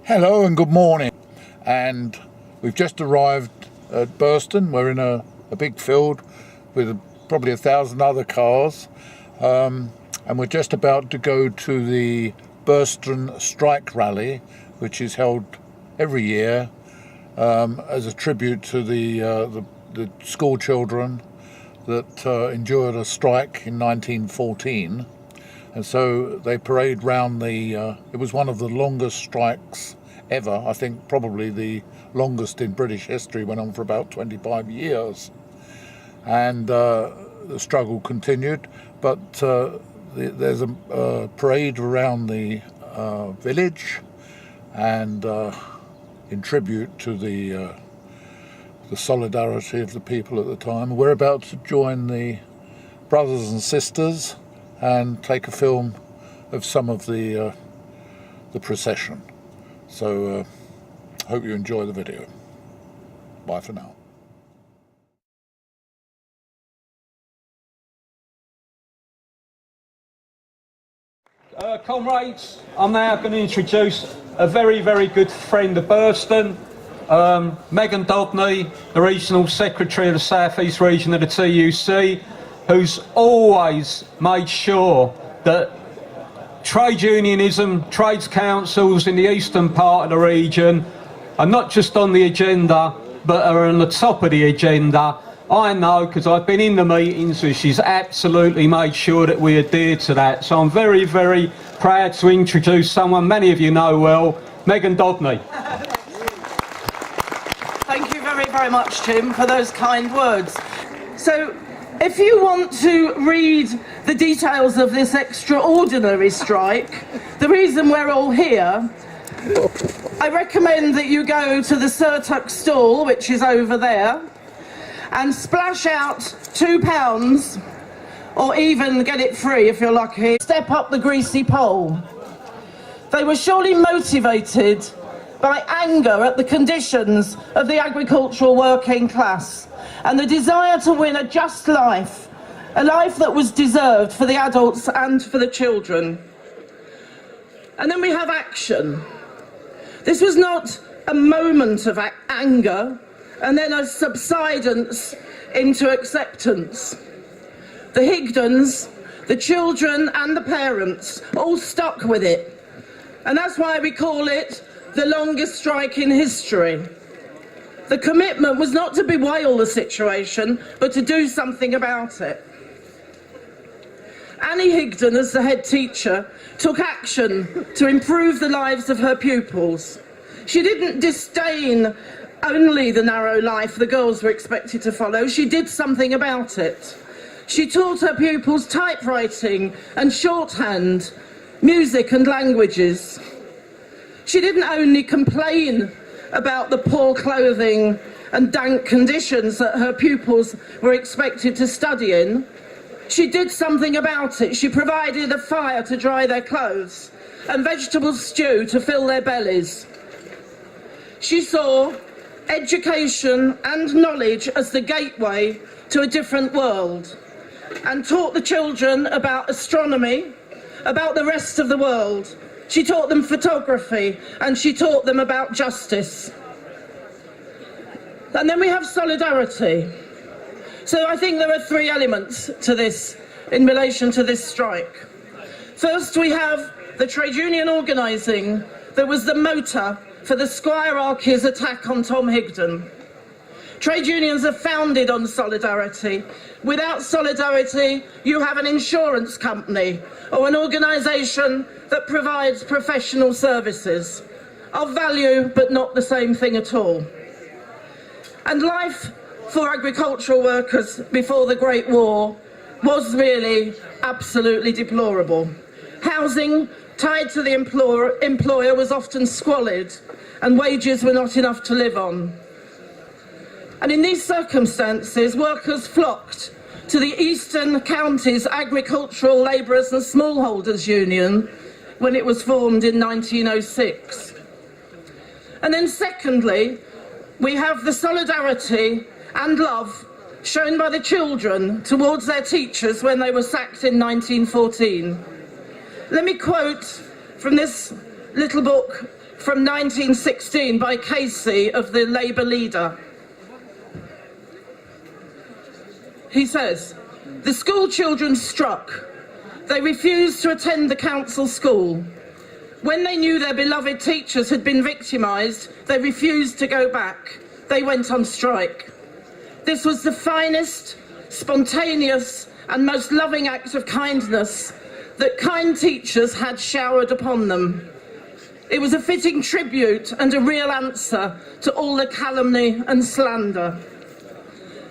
Hello and good morning, and we've just arrived at Burston. We're in a big field with probably 1,000 other cars, and we're just about to go to the Burston Strike Rally, which is held every year as a tribute to the school children that endured a strike in 1914. And so they parade round it was one of the longest strikes ever. I think probably the longest in British history, went on for about 25 years. And the struggle continued, but there's a parade around the village, and in tribute to the solidarity of the people at the time. We're about to join the brothers and sisters and take a film of some of the procession. So hope you enjoy the video. Bye for now. Comrades, I'm now going to introduce a very, very good friend of Burston, Megan Dobney, the Regional Secretary of the South East Region of the TUC, who's always made sure that trade unionism, trades councils in the eastern part of the region are not just on the agenda, but are on the top of the agenda. I know, because I've been in the meetings, and she's absolutely made sure that we adhere to that. So I'm very, very proud to introduce someone many of you know well, Megan Dobney. Thank you very, very much, Tim, for those kind words. So, if you want to read the details of this extraordinary strike, the reason we're all here, I recommend that you go to the Surtuck stall, which is over there, and splash out £2, or even get it free if you're lucky. Step up the greasy pole. They were surely motivated by anger at the conditions of the agricultural working class and the desire to win a just life, a life that was deserved for the adults and for the children. And then we have action. This was not a moment of anger and then a subsidence into acceptance. The Higdons, the children and the parents all stuck with it. And that's why we call it the longest strike in history. The commitment was not to bewail the situation, but to do something about it. Annie Higdon, as the head teacher, took action to improve the lives of her pupils. She didn't disdain only the narrow life the girls were expected to follow. She did something about it. She taught her pupils typewriting and shorthand, music and languages. She didn't only complain about the poor clothing and dank conditions that her pupils were expected to study in. She did something about it. She provided a fire to dry their clothes and vegetable stew to fill their bellies. She saw education and knowledge as the gateway to a different world, and taught the children about astronomy, about the rest of the world. She taught them photography, and she taught them about justice. And then we have solidarity. So I think there are three elements to this in relation to this strike. First, we have the trade union organising that was the motor for the squirearchy's attack on Tom Higdon. Trade unions are founded on solidarity. Without solidarity, you have an insurance company or an organisation that provides professional services of value, but not the same thing at all. And life for agricultural workers before the Great War was really absolutely deplorable. Housing tied to the employer was often squalid, and wages were not enough to live on. And in these circumstances, workers flocked to the Eastern Counties Agricultural Labourers and Smallholders Union when it was formed in 1906. And then secondly, we have the solidarity and love shown by the children towards their teachers when they were sacked in 1914. Let me quote from this little book from 1916 by Casey of the Labour leader. He says, "The school children struck. They refused to attend the council school. When they knew their beloved teachers had been victimised, they refused to go back. They went on strike. This was the finest, spontaneous and most loving act of kindness that kind teachers had showered upon them. It was a fitting tribute and a real answer to all the calumny and slander."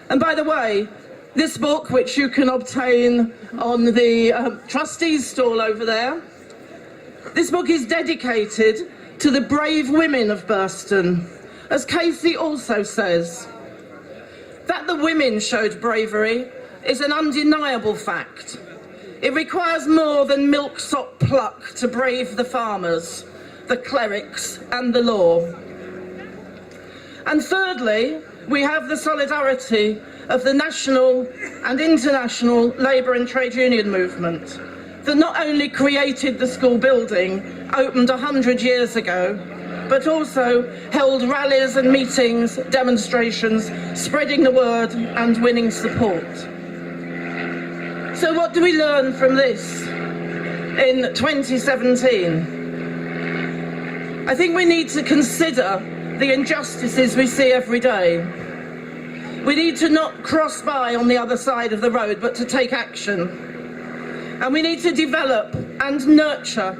And by the way, this book, which you can obtain on the trustees' stall over there, this book is dedicated to the brave women of Burston. As Casey also says, that the women showed bravery is an undeniable fact. It requires more than milksop pluck to brave the farmers, the clerics and the law. And thirdly, we have the solidarity of the national and international labour and trade union movement that not only created the school building, opened 100 years ago, but also held rallies and meetings, demonstrations, spreading the word and winning support. So what do we learn from this in 2017? I think we need to consider the injustices we see every day. We need to not cross by on the other side of the road, but to take action. And we need to develop and nurture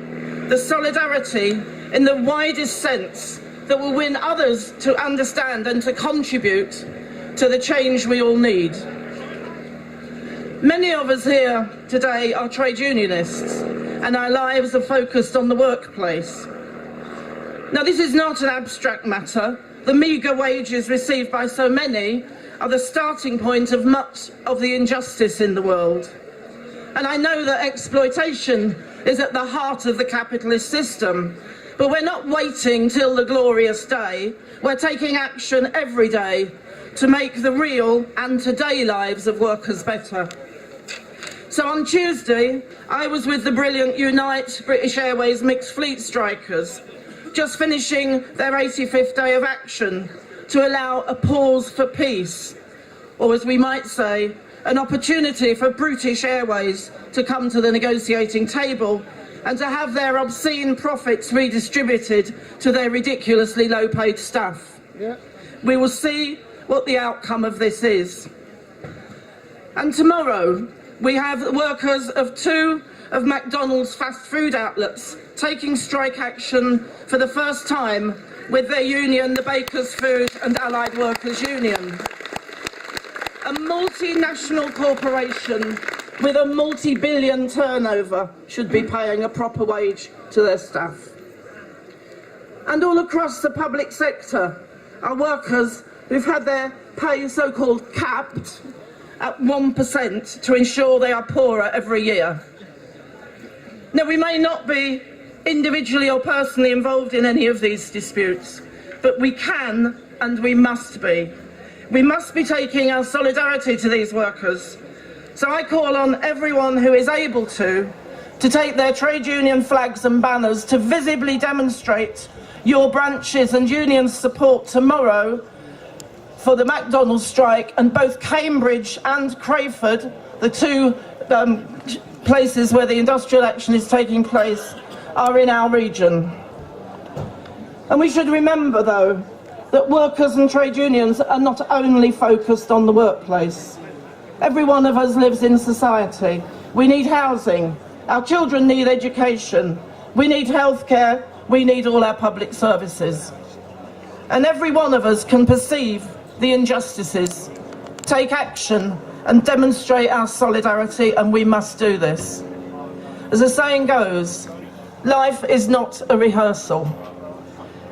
the solidarity in the widest sense that will win others to understand and to contribute to the change we all need. Many of us here today are trade unionists, and our lives are focused on the workplace. Now, this is not an abstract matter. The meagre wages received by so many are the starting point of much of the injustice in the world. And I know that exploitation is at the heart of the capitalist system, but we're not waiting till the glorious day. We're taking action every day to make the real and today lives of workers better. So on Tuesday, I was with the brilliant Unite British Airways Mixed Fleet Strikers, just finishing their 85th day of action to allow a pause for peace, or as we might say, an opportunity for British Airways to come to the negotiating table and to have their obscene profits redistributed to their ridiculously low-paid staff. Yeah. We will see what the outcome of this is. And tomorrow, we have the workers of 2 of McDonald's fast food outlets taking strike action for the first time with their union, the Bakers Food and Allied Workers Union. A multinational corporation with a multi-billion turnover should be paying a proper wage to their staff. And all across the public sector are workers who've had their pay so-called capped at 1% to ensure they are poorer every year. Now, we may not be individually or personally involved in any of these disputes, but we can and we must be. We must be taking our solidarity to these workers. So I call on everyone who is able to take their trade union flags and banners to visibly demonstrate your branches and union support tomorrow for the McDonald's strike, and both Cambridge and Crayford, the 2 places where the industrial action is taking place, are in our region. And we should remember, though, that workers and trade unions are not only focused on the workplace. Every one of us lives in society. We need housing. Our children need education. We need healthcare. We need all our public services. And every one of us can perceive the injustices, take action and demonstrate our solidarity, and we must do this. As the saying goes, life is not a rehearsal.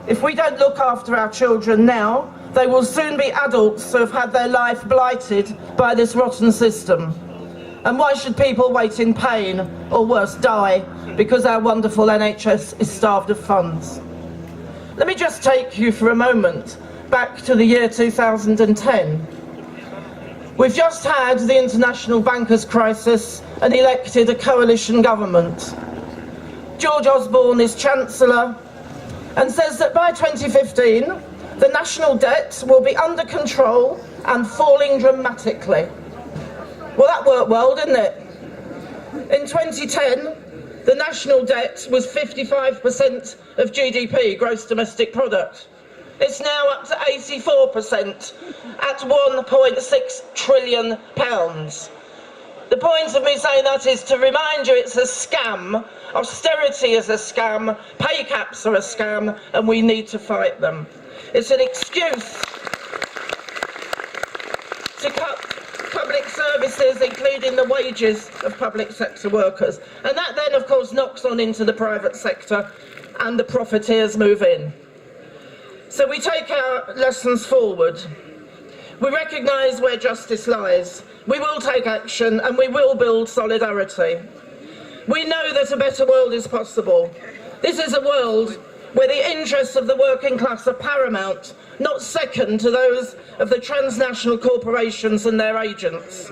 If we don't look after our children now, they will soon be adults who have had their life blighted by this rotten system. And why should people wait in pain, or worse, die, because our wonderful NHS is starved of funds? Let me just take you for a moment back to the year 2010. We've just had the international bankers' crisis and elected a coalition government. George Osborne is Chancellor, and says that by 2015, the national debt will be under control and falling dramatically. Well, that worked well, didn't it? In 2010, the national debt was 55% of GDP, gross domestic product. It's now up to 84% at £1.6 trillion. The point of me saying that is to remind you it's a scam. Austerity is a scam, pay caps are a scam, and we need to fight them. It's an excuse to cut public services, including the wages of public sector workers. And that then, of course, knocks on into the private sector, and the profiteers move in. So we take our lessons forward. We recognise where justice lies. We will take action, and we will build solidarity. We know that a better world is possible. This is a world where the interests of the working class are paramount, not second to those of the transnational corporations and their agents.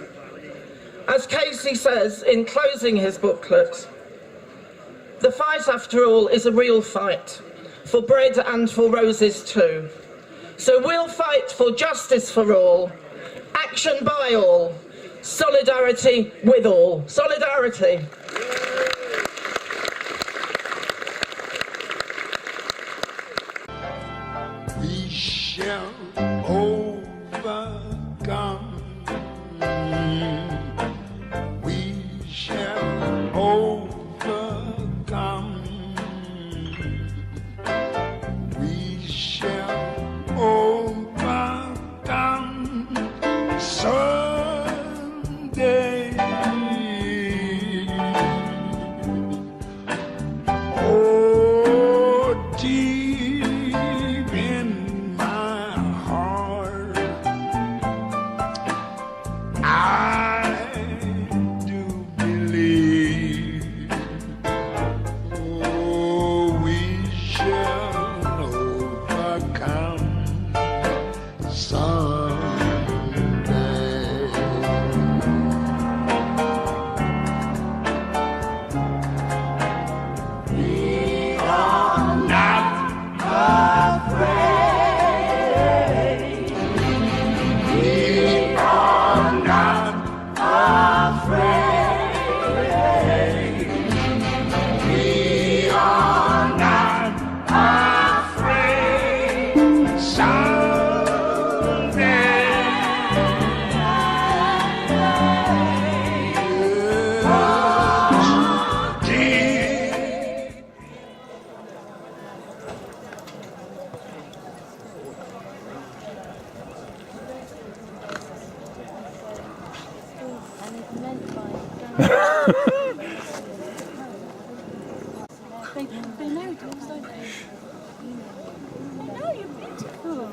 As Casey says in closing his booklet, the fight, after all, is a real fight, for bread and for roses too. So we'll fight for justice for all, action by all, solidarity with all. Solidarity. We shall overcome. We shall overcome. We shall overcome someday. Oh, deep in my heart, I do believe. Oh, we shall overcome someday. We are not afraid. We are not afraid. We are not afraid. Someday. They know dogs, don't they? No, you're beautiful.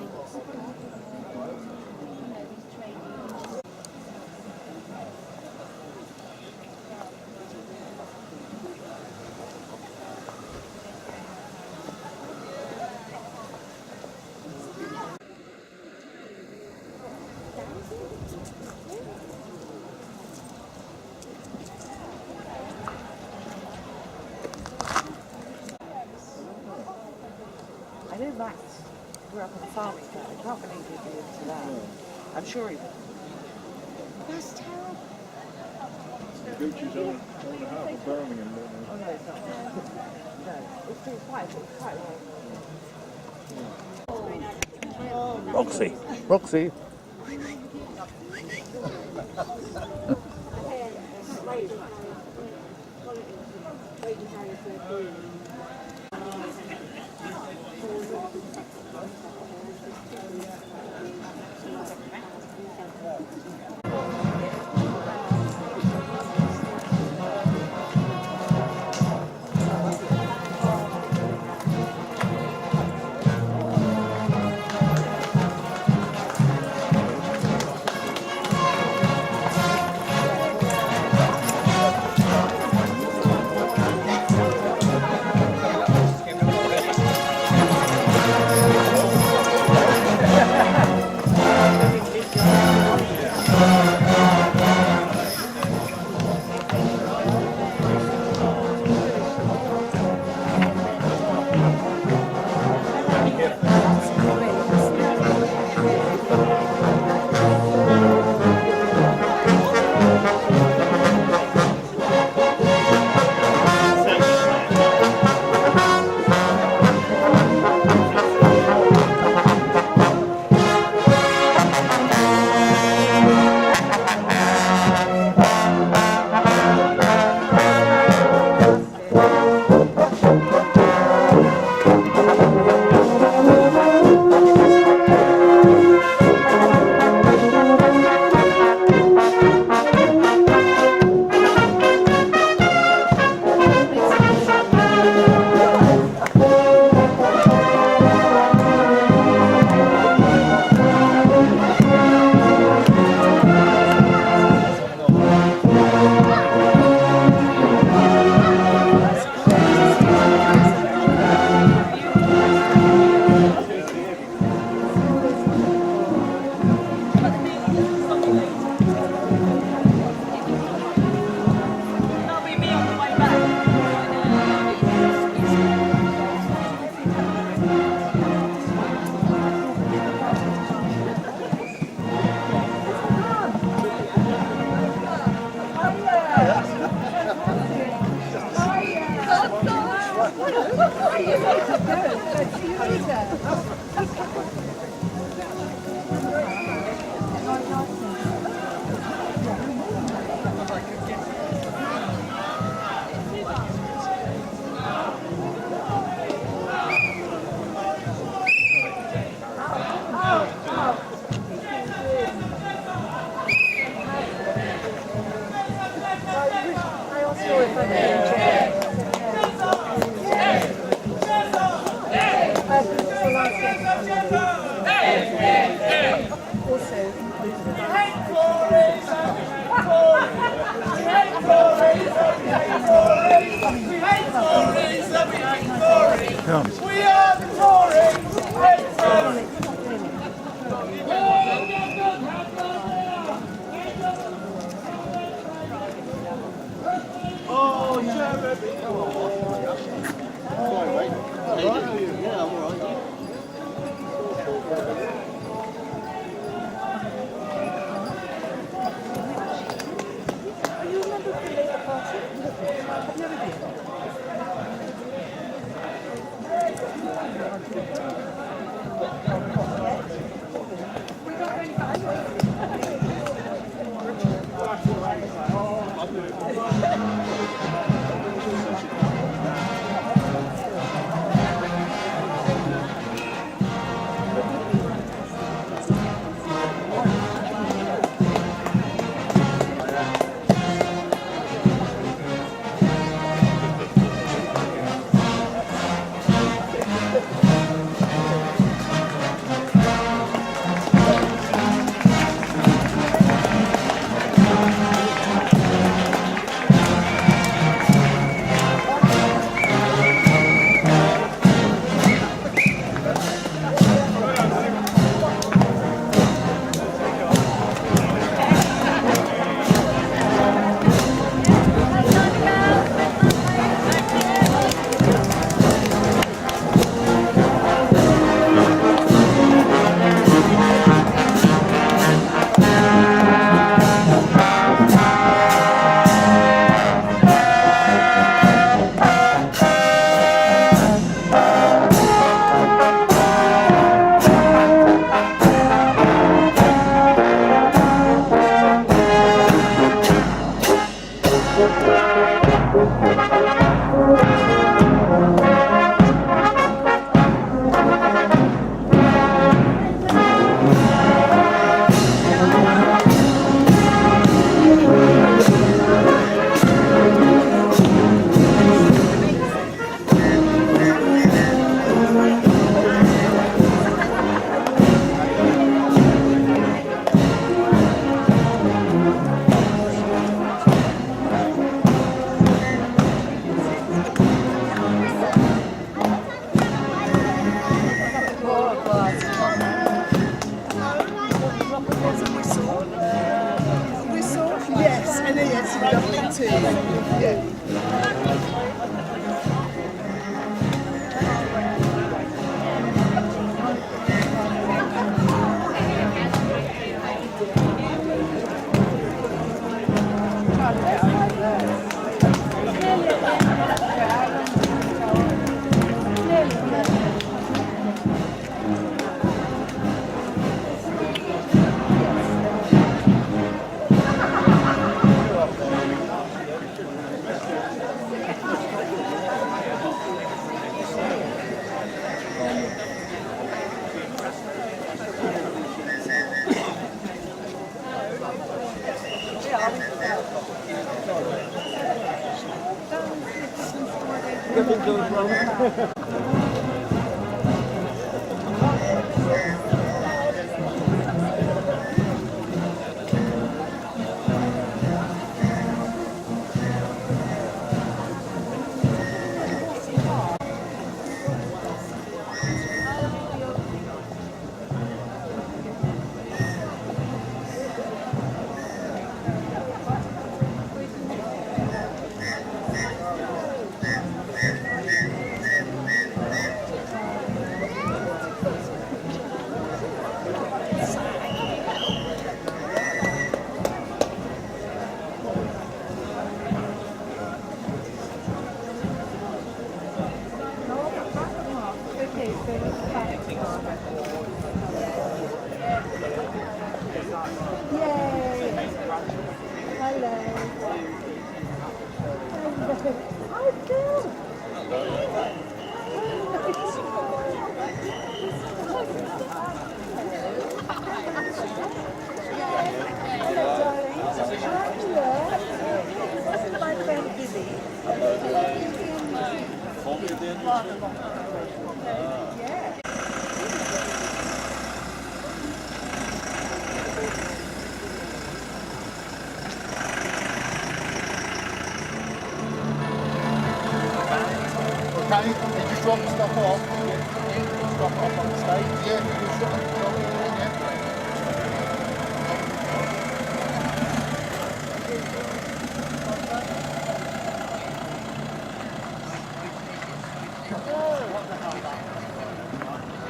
I know Max grew up on a farming town. I can't believe he'd be into that. I'm sure he would. That's terrible. Gucci's on half of Birmingham, don't Oh no, it's not. No, it's too quite long. Roxy. Roxy. We are the Tories! Oh, yeah, I'm all right. Yes, and it's lovely too. Yeah. Yeah. drop off. Drop off on the stage. Yeah, you drop it in, yeah.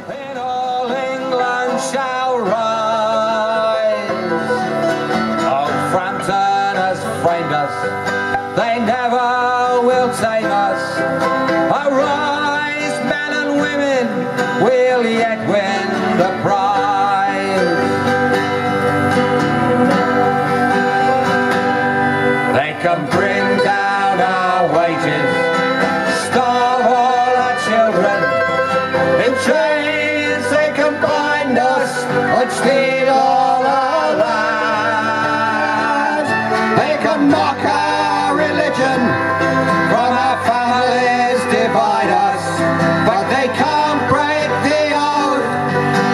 When all England shall rise, all frontliners framed us, they never will tame us. Arise, men and women, we'll yet win the prize. They can bring down our wages, starve all our children, in chains they can bind us and steal all our lives. They can mock our religion, from our families divide us, but they can't break the oath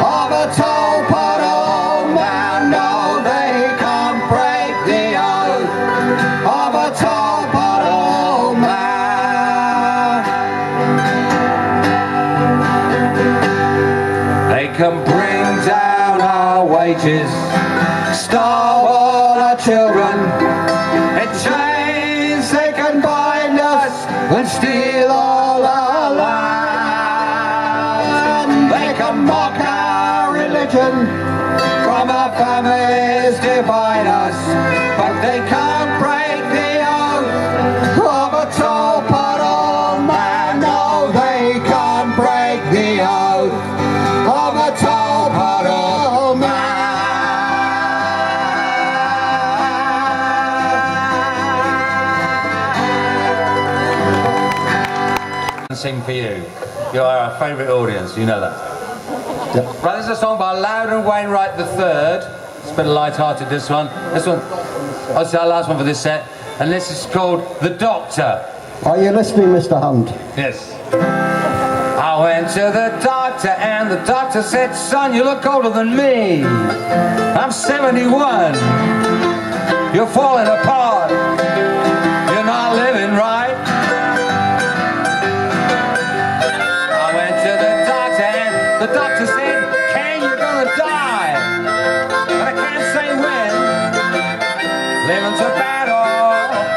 of a tall pot old man. No, they can't break the oath of a tall pot old man. They can bring down our wages, starve all our children, in chains they can bind us and steal all our land. They can mock our religion, from our families divide us, but they can't break the oath of a tall pot old man. No, they can't break the oath of a tall pot old man. Sing for you. You are our favourite audience, you know that. Right, this is a song by Loudon Wainwright III. It's a bit light-hearted, this one. This one, I'll say our last one for this set. And this is called The Doctor. Are you listening, Mr. Hunt? Yes. I went to the doctor and the doctor said, son, you look older than me. I'm 71. You're falling apart. You're not living right. I went to the doctor and the doctor said, Ken, you're gonna die. But I can't say when. Living's a battle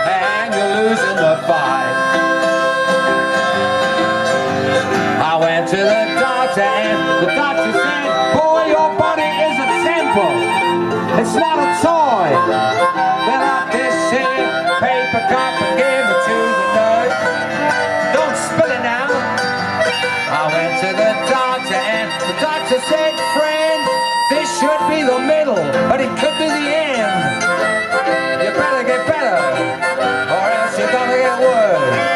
and you're losing the fight. I went to the doctor and the doctor said, boy, your body is a temple. It's not a toy. Fill up this here paper cup and give it to the nurse. Don't spill it now. I went to the doctor and the doctor said, friend, this should be the middle, but it could be the end. You better get better, or else you're gonna get worse.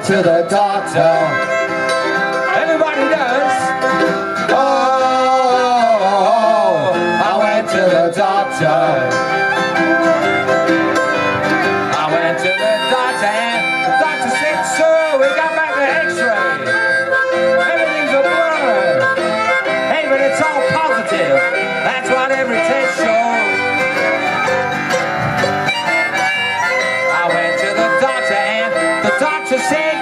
To the doctor. Everybody does. Oh, I went to the doctor. I went to the doctor and the doctor said, sir, we got back the x-ray. Everything's a blur. Hey, but it's all positive. That's what every test shows. I went to the doctor and the doctor said,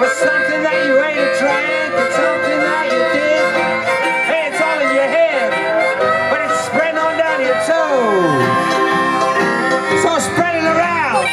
something that you ate or drank, or something that you did. Hey, it's all in your head, but it's spreading on down your toes. So spread it around.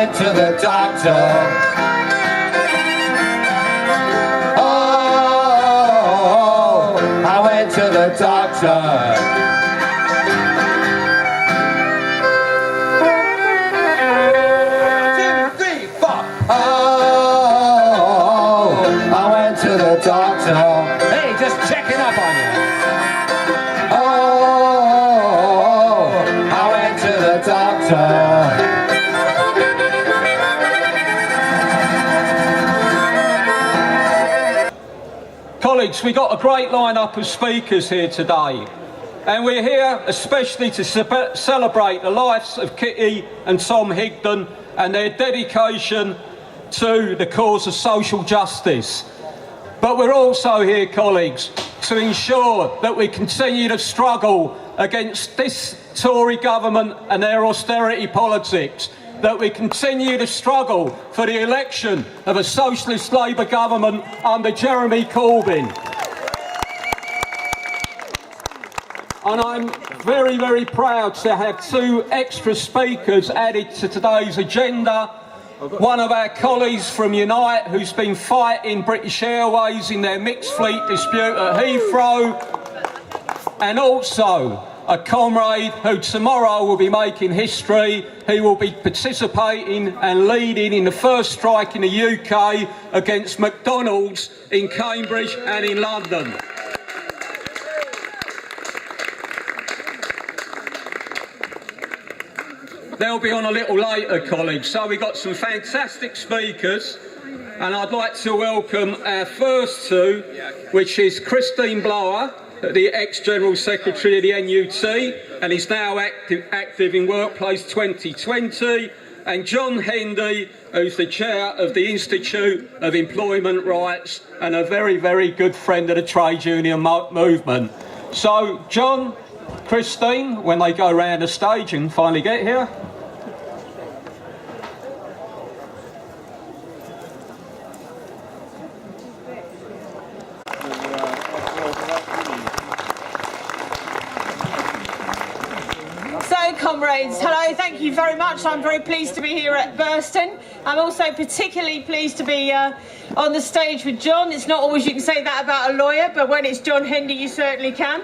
To the doctor. Oh, I went to the doctor. 2, 3, 4. Oh, I went to the doctor. Hey, just checking up on you. Oh. Colleagues, we've got a great lineup of speakers here today, and we're here especially to celebrate the lives of Kitty and Tom Higdon and their dedication to the cause of social justice. But we're also here, colleagues, to ensure that we continue to struggle against this Tory government and their austerity politics, that we continue to struggle for the election of a socialist Labour government under Jeremy Corbyn. And I'm very, very proud to have 2 extra speakers added to today's agenda. One of our colleagues from Unite, who's been fighting British Airways in their mixed fleet dispute at Heathrow, and also a comrade who tomorrow will be making history. He will be participating and leading in the first strike in the UK against McDonald's in Cambridge and in London. They'll be on a little later, colleagues. So we've got some fantastic speakers, and I'd like to welcome our first 2, which is Christine Blower, the ex-General Secretary of the NUT, and is now active in Workplace 2020, and John Hendy, who's the Chair of the Institute of Employment Rights and a very, very good friend of the trade union movement. So, John, Christine, when they go round the stage and finally get here. Comrades, hello, thank you very much. I'm very pleased to be here at Burston. I'm also particularly pleased to be on the stage with John. It's not always you can say that about a lawyer, but when it's John Hendy, you certainly can.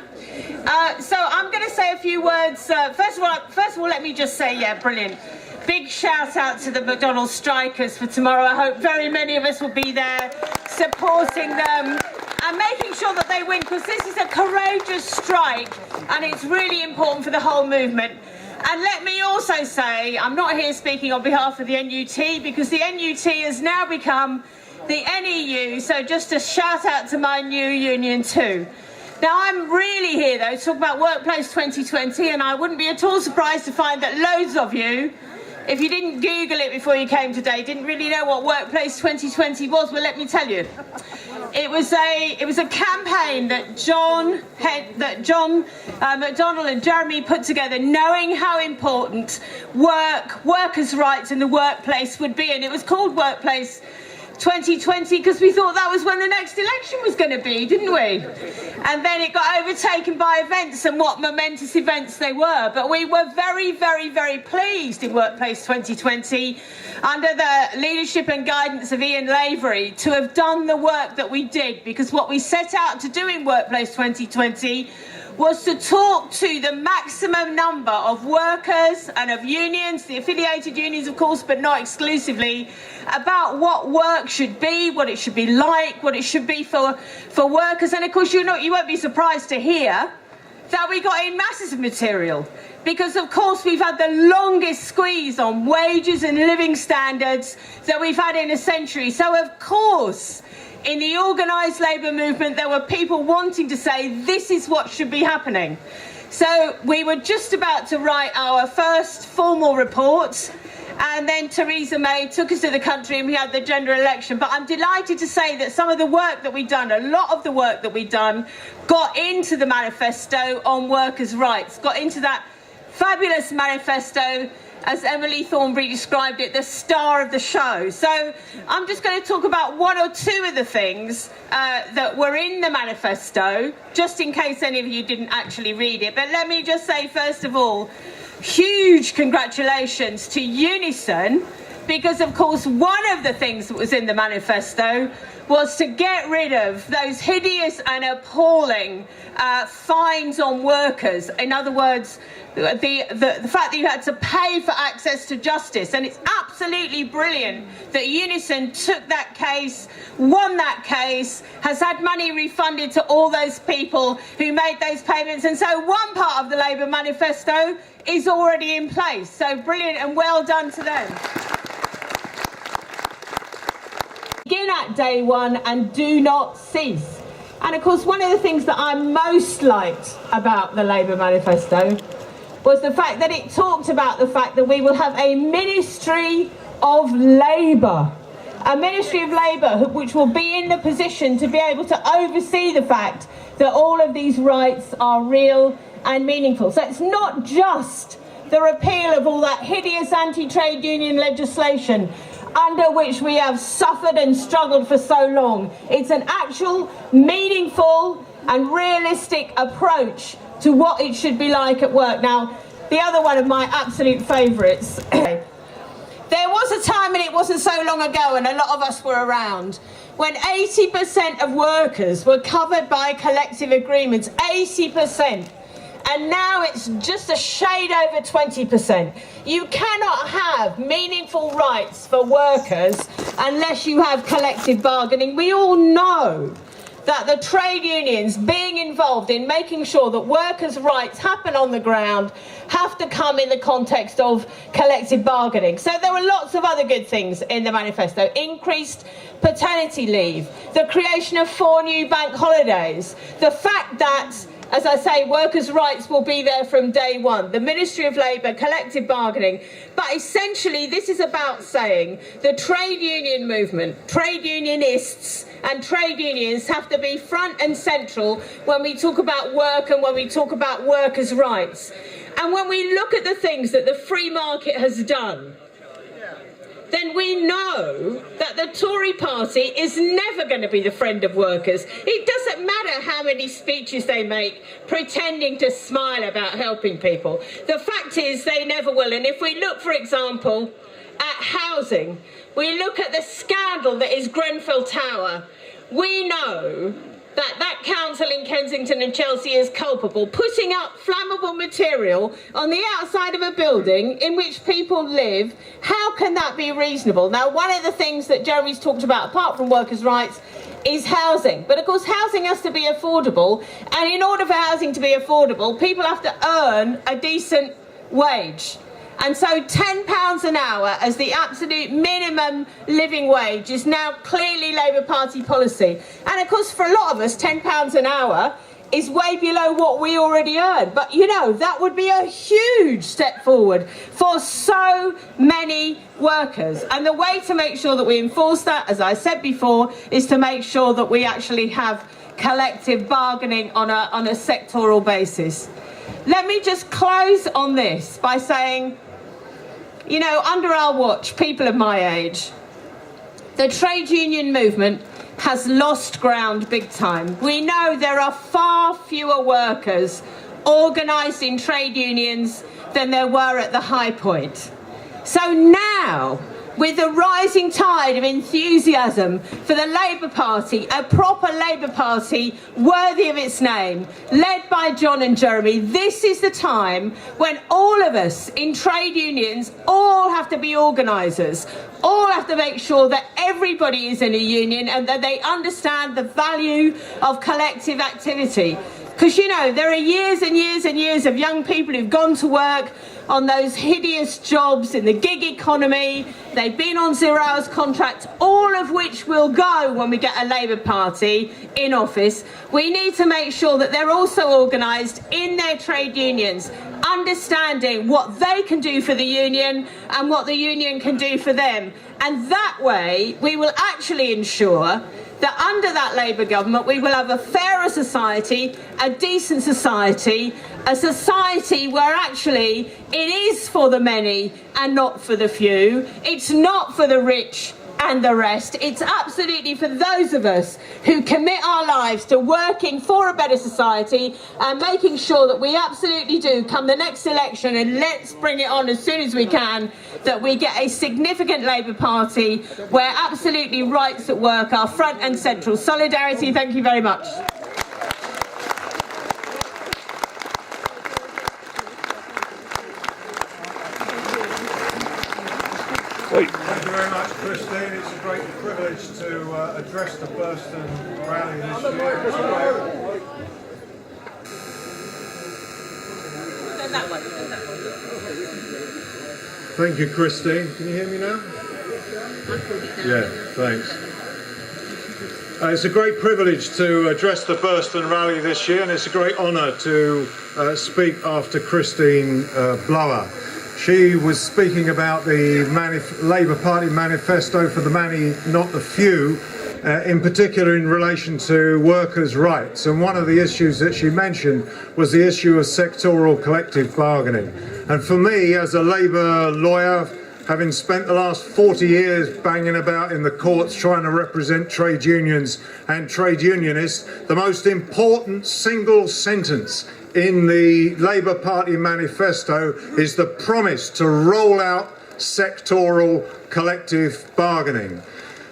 So I'm going to say a few words. First of all, let me just say, yeah, brilliant. Big shout out to the McDonald's strikers for tomorrow. I hope very many of us will be there supporting them and making sure that they win, because this is a courageous strike and it's really important for the whole movement. And let me also say, I'm not here speaking on behalf of the NUT, because the NUT has now become the NEU, so just a shout out to my new union too. Now, I'm really here though to talk about Workplace 2020, and I wouldn't be at all surprised to find that loads of you, if you didn't Google it before you came today, didn't really know what Workplace 2020 was. Well, let me tell you. It was a campaign that John McDonnell and Jeremy put together, knowing how important workers' rights in the workplace would be, and it was called Workplace 2020 because we thought that was when the next election was going to be, didn't we? And then it got overtaken by events, and what momentous events they were. But we were very, very, very pleased in Workplace 2020, under the leadership and guidance of Ian Lavery, to have done the work that we did, because what we set out to do in Workplace 2020 was to talk to the maximum number of workers and of unions, the affiliated unions of course, but not exclusively, about what work should be, what it should be like, what it should be for workers. And of course you won't be surprised to hear that we got in masses of material, because of course we've had the longest squeeze on wages and living standards that we've had in a century. So of course, in the organised labour movement, there were people wanting to say this is what should be happening. So we were just about to write our first formal report, and then Theresa May took us to the country and we had the general election. But I'm delighted to say that some of the work that we've done, a lot of the work that we've done, got into the manifesto on workers' rights, got into that fabulous manifesto, as Emily Thornberry described it, the star of the show. So I'm just going to talk about one or two of the things that were in the manifesto, just in case any of you didn't actually read it. But let me just say, first of all, huge congratulations to Unison because of course one of the things that was in the manifesto was to get rid of those hideous and appalling fines on workers. In other words, the fact that you had to pay for access to justice. And it's absolutely brilliant that Unison took that case, won that case, has had money refunded to all those people who made those payments. And so one part of the Labour manifesto is already in place. So brilliant and well done to them. Begin at day one and do not cease. And of course, one of the things that I most liked about the Labour manifesto was the fact that it talked about the fact that we will have a Ministry of Labour. A Ministry of Labour which will be in the position to be able to oversee the fact that all of these rights are real and meaningful. So it's not just the repeal of all that hideous anti-trade union legislation under which we have suffered and struggled for so long. It's an actual, meaningful and realistic approach to what it should be like at work. Now, the other one of my absolute favourites. There was a time, and it wasn't so long ago, and a lot of us were around, when 80% of workers were covered by collective agreements. 80%. And now it's just a shade over 20%. You cannot have meaningful rights for workers unless you have collective bargaining. We all know that the trade unions being involved in making sure that workers' rights happen on the ground have to come in the context of collective bargaining. So there were lots of other good things in the manifesto. Increased paternity leave, the creation of 4 new bank holidays, the fact that, as I say, workers' rights will be there from day one, the Ministry of Labour, collective bargaining. But essentially, this is about saying the trade union movement, trade unionists and trade unions have to be front and central when we talk about work and when we talk about workers' rights. And when we look at the things that the free market has done, then we know that the Tory party is never going to be the friend of workers. It doesn't matter how many speeches they make pretending to smile about helping people. The fact is they never will. And if we look, for example, at housing, we look at the scandal that is Grenfell Tower, we know that that council in Kensington and Chelsea is culpable, putting up flammable material on the outside of a building in which people live. How can that be reasonable? Now, one of the things that Jeremy's talked about, apart from workers' rights, is housing. But of course, housing has to be affordable. And in order for housing to be affordable, people have to earn a decent wage. And so £10 an hour as the absolute minimum living wage is now clearly Labour Party policy. And of course, for a lot of us, £10 an hour is way below what we already earn. But you know, that would be a huge step forward for so many workers. And the way to make sure that we enforce that, as I said before, is to make sure that we actually have collective bargaining on a sectoral basis. Let me just close on this by saying, you know, under our watch, people of my age, the trade union movement has lost ground big time. We know there are far fewer workers organised in trade unions than there were at the high point. So now, with the rising tide of enthusiasm for the Labour Party, a proper Labour Party worthy of its name, led by John and Jeremy, this is the time when all of us in trade unions all have to be organisers, all have to make sure that everybody is in a union and that they understand the value of collective activity. Because, you know, there are years and years and years of young people who've gone to work on those hideous jobs in the gig economy. They've been on 0 hours contracts, all of which will go when we get a Labour Party in office. We need to make sure that they're also organised in their trade unions, understanding what they can do for the union and what the union can do for them. And that way, we will actually ensure that under that Labour government, we will have a fairer society, a decent society, a society where actually it is for the many and not for the few. It's not for the rich and the rest. It's absolutely for those of us who commit our lives to working for a better society and making sure that we absolutely do, come the next election, and let's bring it on as soon as we can, that we get a significant Labour Party where absolutely rights at work are front and central. Solidarity, thank you very much. Thank you very much, Christine. It's a great privilege to address the Burston Rally this year. Thank you, Christine. Can you hear me now? Yeah, thanks. It's a great privilege to address the Burston Rally this year, and it's a great honour to speak after Christine Blower. She was speaking about the Labour Party manifesto for the many, not the few, in particular in relation to workers' rights. And one of the issues that she mentioned was the issue of sectoral collective bargaining. And for me, as a Labour lawyer, having spent the last 40 years banging about in the courts trying to represent trade unions and trade unionists, the most important single sentence in the Labour Party manifesto is the promise to roll out sectoral collective bargaining.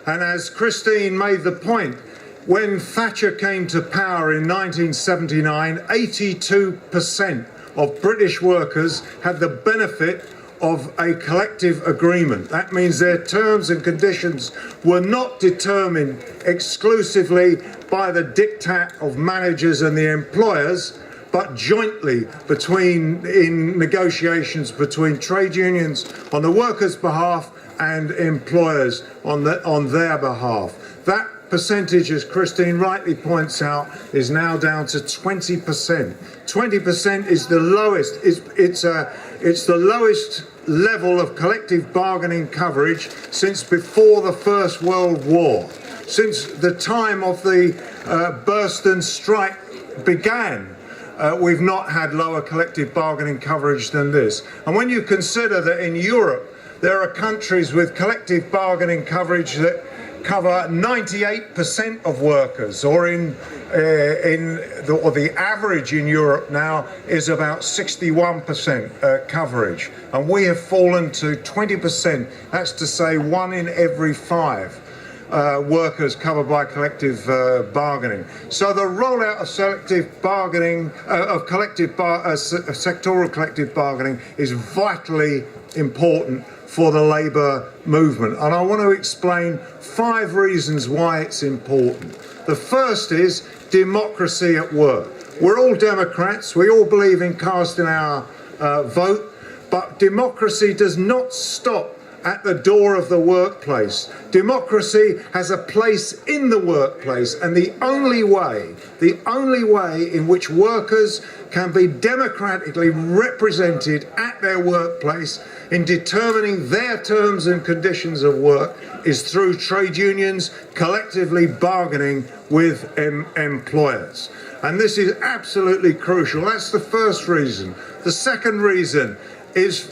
And as Christine made the point, when Thatcher came to power in 1979, 82% of British workers had the benefit of a collective agreement. That means their terms and conditions were not determined exclusively by the diktat of managers and the employers, but jointly in negotiations between trade unions on the workers' behalf and employers on their behalf. That percentage, as Christine rightly points out, is now down to 20%. 20% is the lowest. It's the lowest level of collective bargaining coverage since before the First World War. Since the time of the Burston strike began, we've not had lower collective bargaining coverage than this. And when you consider that in Europe there are countries with collective bargaining coverage that cover 98% of workers, or the average in Europe now is about 61% coverage, and we have fallen to 20%. That's to say 1 in every 5 workers covered by collective bargaining. So the rollout of selective bargaining, sectoral collective bargaining, is vitally important for the Labour movement. And I want to explain 5 reasons why it's important. The first is democracy at work. We're all Democrats, we all believe in casting our vote, but democracy does not stop at the door of the workplace. Democracy has a place in the workplace, and the only way in which workers can be democratically represented at their workplace in determining their terms and conditions of work is through trade unions collectively bargaining with employers. And this is absolutely crucial. That's the first reason. The second reason is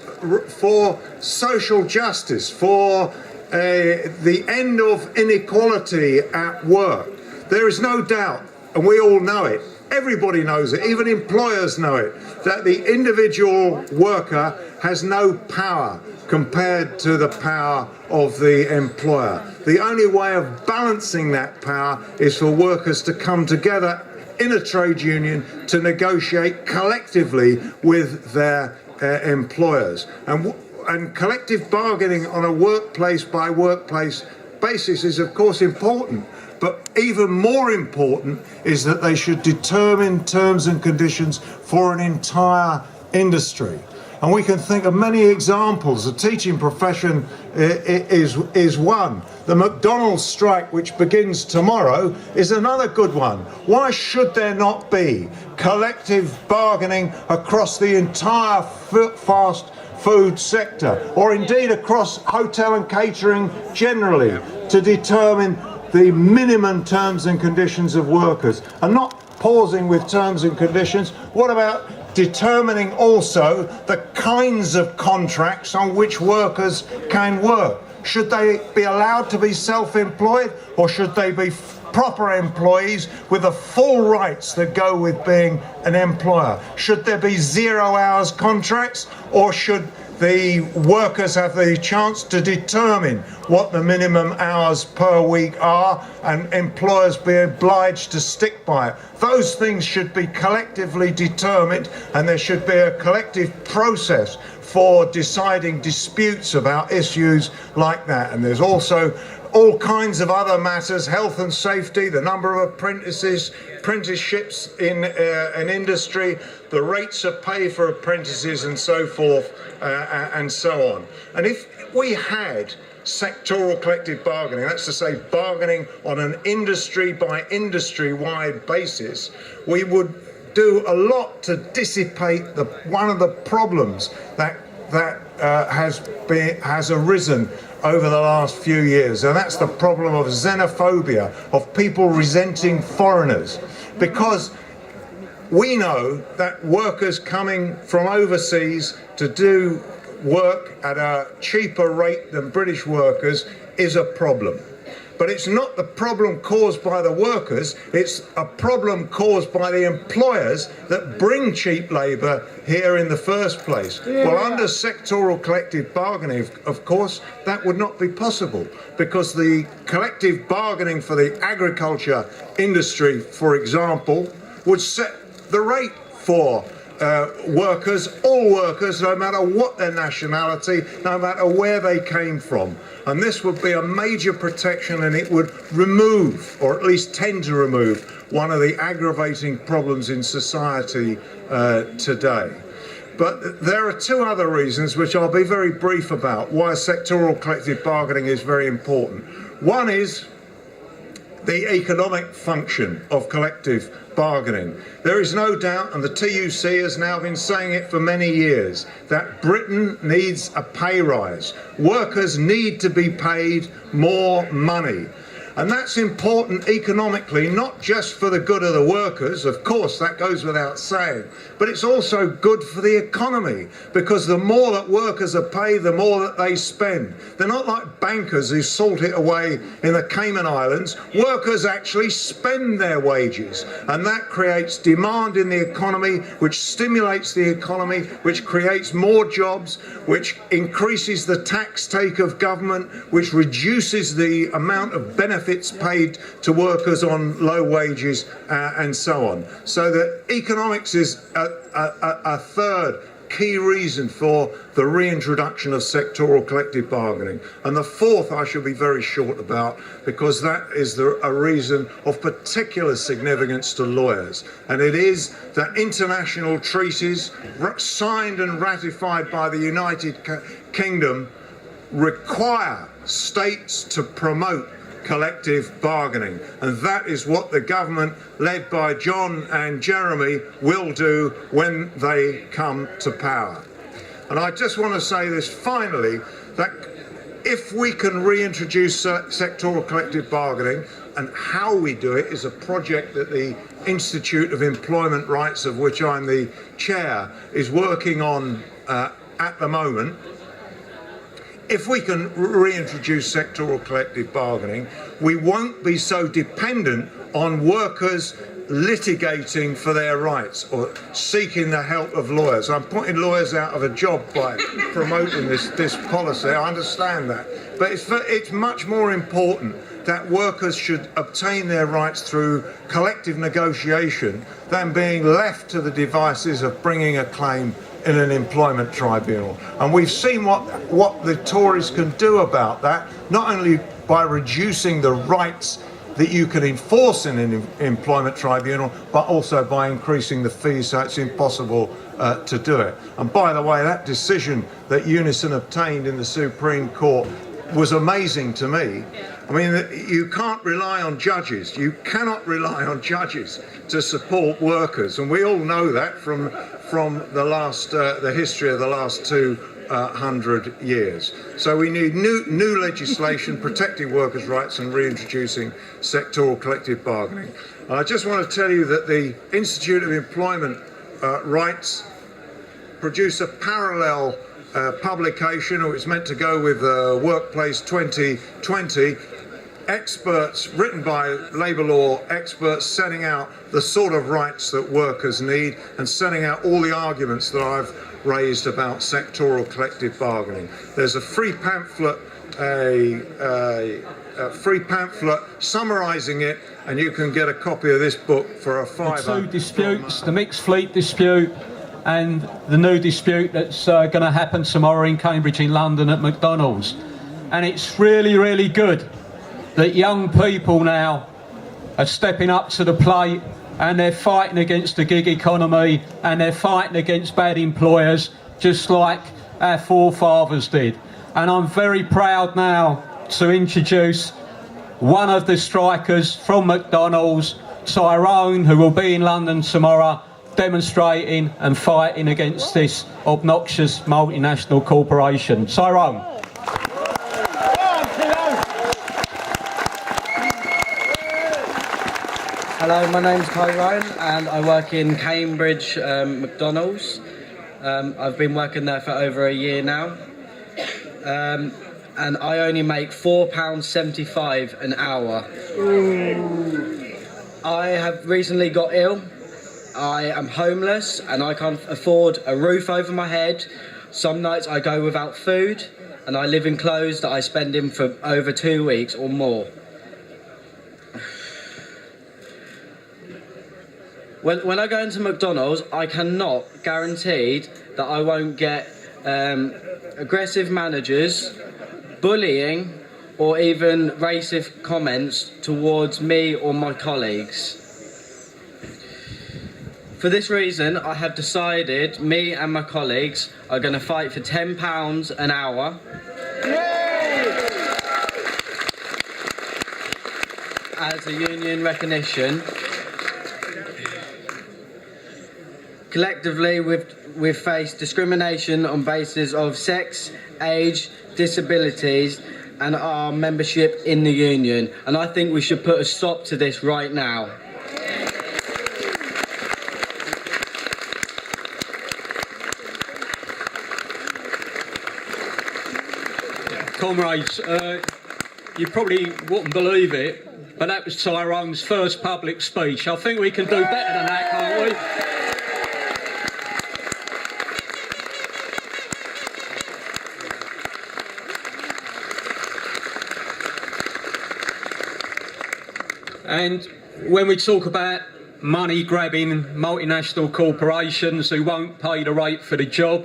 for social justice, for the end of inequality at work. There is no doubt, and we all know it, everybody knows it, even employers know it, that the individual worker has no power compared to the power of the employer. The only way of balancing that power is for workers to come together in a trade union to negotiate collectively with their employers. And collective bargaining on a workplace by workplace basis is of course important, but even more important is that they should determine terms and conditions for an entire industry. And we can think of many examples. The teaching profession is one. The McDonald's strike, which begins tomorrow, is another good one. Why should there not be collective bargaining across the entire fast food sector, or indeed across hotel and catering generally, to determine the minimum terms and conditions of workers? And not pausing with terms and conditions, what about determining also the kinds of contracts on which workers can work? Should they be allowed to be self-employed, or should they be proper employees with the full rights that go with being an employer? Should there be 0 hours contracts, or should the workers have the chance to determine what the minimum hours per week are and employers be obliged to stick by it? Those things should be collectively determined, and there should be a collective process for deciding disputes about issues like that. And there's also all kinds of other matters: health and safety, the number of apprenticeships in an industry, the rates of pay for apprentices, and so forth, and so on. And if we had sectoral collective bargaining, that's to say bargaining on an industry by industry wide basis, we would do a lot to dissipate one of the problems that has arisen over the last few years, and that's the problem of xenophobia, of people resenting foreigners. Because we know that workers coming from overseas to do work at a cheaper rate than British workers is a problem. But it's not the problem caused by the workers, it's a problem caused by the employers that bring cheap labour here in the first place. Yeah. Well, under sectoral collective bargaining, of course, that would not be possible, because the collective bargaining for the agriculture industry, for example, would set the rate for workers, all workers, no matter what their nationality, no matter where they came from. And this would be a major protection, and it would remove, or at least tend to remove, one of the aggravating problems in society today. But there are two other reasons, which I'll be very brief about, why sectoral collective bargaining is very important. One is the economic function of collective bargaining. There is no doubt, and the TUC has now been saying it for many years, that Britain needs a pay rise. Workers need to be paid more money. And that's important economically, not just for the good of the workers, of course, that goes without saying, but it's also good for the economy, because the more that workers are paid, the more that they spend. They're not like bankers who salt it away in the Cayman Islands. Workers actually spend their wages, and that creates demand in the economy, which stimulates the economy, which creates more jobs, which increases the tax take of government, which reduces the amount of benefits paid to workers on low wages, and so on. So that economics is a third key reason for the reintroduction of sectoral collective bargaining. And the fourth I shall be very short about, because that is a reason of particular significance to lawyers. And it is that international treaties signed and ratified by the United Kingdom require states to promote collective bargaining, and that is what the government led by John and Jeremy will do when they come to power. And I just want to say this finally, that if we can reintroduce sectoral collective bargaining, and how we do it is a project that the Institute of Employment Rights, of which I'm the chair, is working on at the moment. If we can reintroduce sectoral collective bargaining, we won't be so dependent on workers litigating for their rights or seeking the help of lawyers. I'm putting lawyers out of a job by promoting this policy, I understand that. But it's much more important that workers should obtain their rights through collective negotiation than being left to the devices of bringing a claim in an employment tribunal. And we've seen what the Tories can do about that, not only by reducing the rights that you can enforce in an employment tribunal, but also by increasing the fees so it's impossible to do it. And by the way, that decision that Unison obtained in the Supreme Court was amazing to me. I mean, you can't rely on judges. You cannot rely on judges to support workers, and we all know that from the history of the last 200 years. So we need new legislation protecting workers' rights and reintroducing sectoral collective bargaining. And I just want to tell you that the Institute of Employment Rights produced a parallel publication, or it's meant to go with Workplace 2020, experts, written by labour law experts, setting out the sort of rights that workers need and setting out all the arguments that I've raised about sectoral collective bargaining. There's a free pamphlet, a free pamphlet summarising it, and you can get a copy of this book for a £5. The two disputes, the mixed fleet dispute and the new dispute that's going to happen tomorrow in Cambridge in London at McDonald's. And it's really, really good that young people now are stepping up to the plate and they're fighting against the gig economy and they're fighting against bad employers, just like our forefathers did. And I'm very proud now to introduce one of the strikers from McDonald's, Tyrone, who will be in London tomorrow demonstrating and fighting against this obnoxious multinational corporation. Tyrone. Hello, my name's Tyrone and I work in Cambridge McDonald's. I've been working there for over a year now. And I only make £4.75 an hour. I have recently got ill. I am homeless and I can't afford a roof over my head. Some nights I go without food and I live in clothes that I spend in for over 2 weeks or more. When I go into McDonald's, I cannot guarantee that I won't get aggressive managers, bullying, or even racist comments towards me or my colleagues. For this reason, I have decided me and my colleagues are going to fight for £10 an hour. As a union recognition. Collectively, we've faced discrimination on basis of sex, age, disabilities, and our membership in the union. And I think we should put a stop to this right now. Comrades, you probably wouldn't believe it, but that was Tyrone's first public speech. I think we can do better than that, can't we? And when we talk about money-grabbing multinational corporations who won't pay the rate for the job,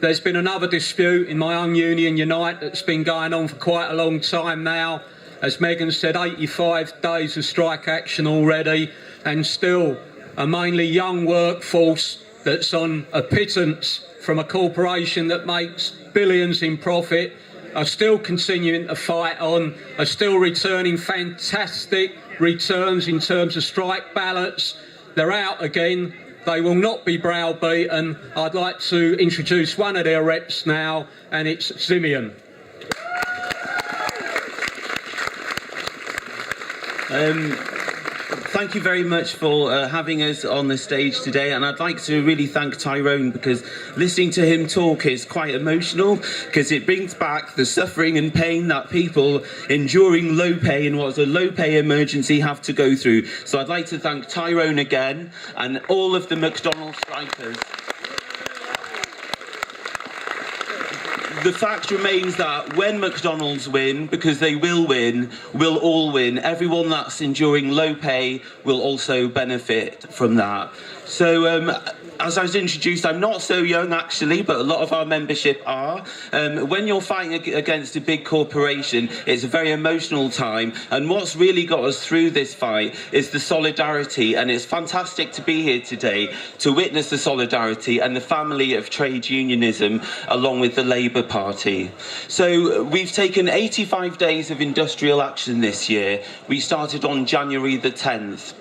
there's been another dispute in my own union, Unite, that's been going on for quite a long time now. As Megan said, 85 days of strike action already, and still a mainly young workforce that's on a pittance from a corporation that makes billions in profit, are still continuing to fight on, are still returning fantastic returns in terms of strike ballots. They're out again. They will not be browbeaten. I'd like to introduce one of their reps now, and it's Simeon. Thank you very much for having us on the stage today, and I'd like to really thank Tyrone, because listening to him talk is quite emotional, because it brings back the suffering and pain that people enduring low pay and what's a low pay emergency have to go through. So I'd like to thank Tyrone again and all of the McDonald's strikers. The fact remains that when McDonald's win, because they will win, we'll all win. Everyone that's enduring low pay will also benefit from that. So, as I was introduced, I'm not so young actually, but a lot of our membership are. When you're fighting against a big corporation, it's a very emotional time, and what's really got us through this fight is the solidarity, and it's fantastic to be here today to witness the solidarity and the family of trade unionism along with the Labour Party. So we've taken 85 days of industrial action this year. We started on January the 10th.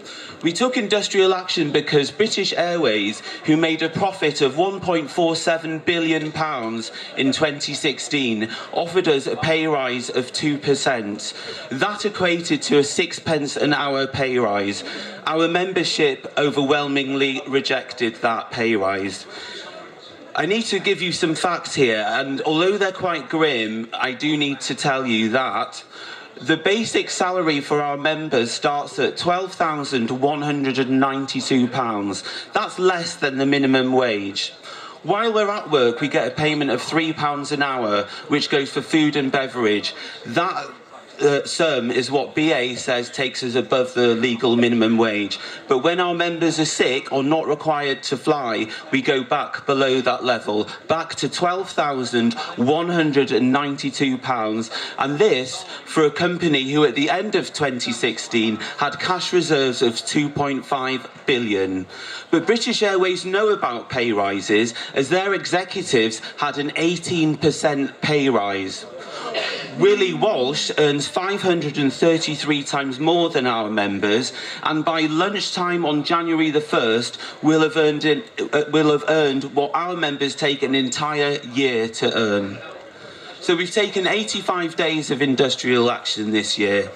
We took industrial action because British Airways, who made a profit of £1.47 billion in 2016, offered us a pay rise of 2%. That equated to a 6p an hour pay rise. Our membership overwhelmingly rejected that pay rise. I need to give you some facts here, and although they're quite grim, I do need to tell you that the basic salary for our members starts at £12,192. That's less than the minimum wage. While we're at work, we get a payment of £3 an hour, which goes for food and beverage. That sum is what BA says takes us above the legal minimum wage. But when our members are sick or not required to fly, we go back below that level, back to £12,192. And this for a company who at the end of 2016 had cash reserves of £2.5 billion. But British Airways know about pay rises, as their executives had an 18% pay rise. Willie Walsh earns 533 times more than our members, and by lunchtime on January the 1st, will have earned what our members take an entire year to earn. So we've taken 85 days of industrial action this year.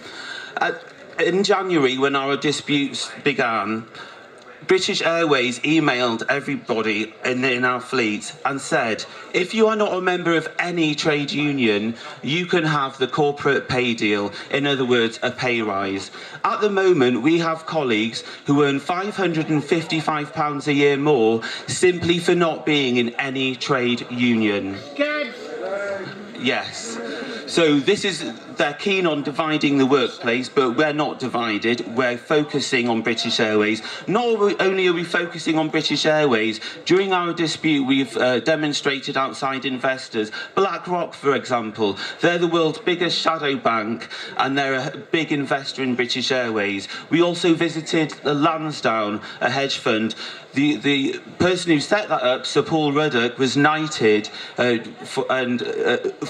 In January, when our disputes began, British Airways emailed everybody in our fleet and said, if you are not a member of any trade union, you can have the corporate pay deal, in other words, a pay rise. At the moment, we have colleagues who earn £555 a year more simply for not being in any trade union. Yes. So they're keen on dividing the workplace, but we're not divided. We're focusing on British Airways. Not only are we focusing on British Airways, during our dispute we've demonstrated outside investors. BlackRock, for example, they're the world's biggest shadow bank, and they're a big investor in British Airways. We also visited the Lansdowne, a hedge fund. The person who set that up, Sir Paul Ruddock, was knighted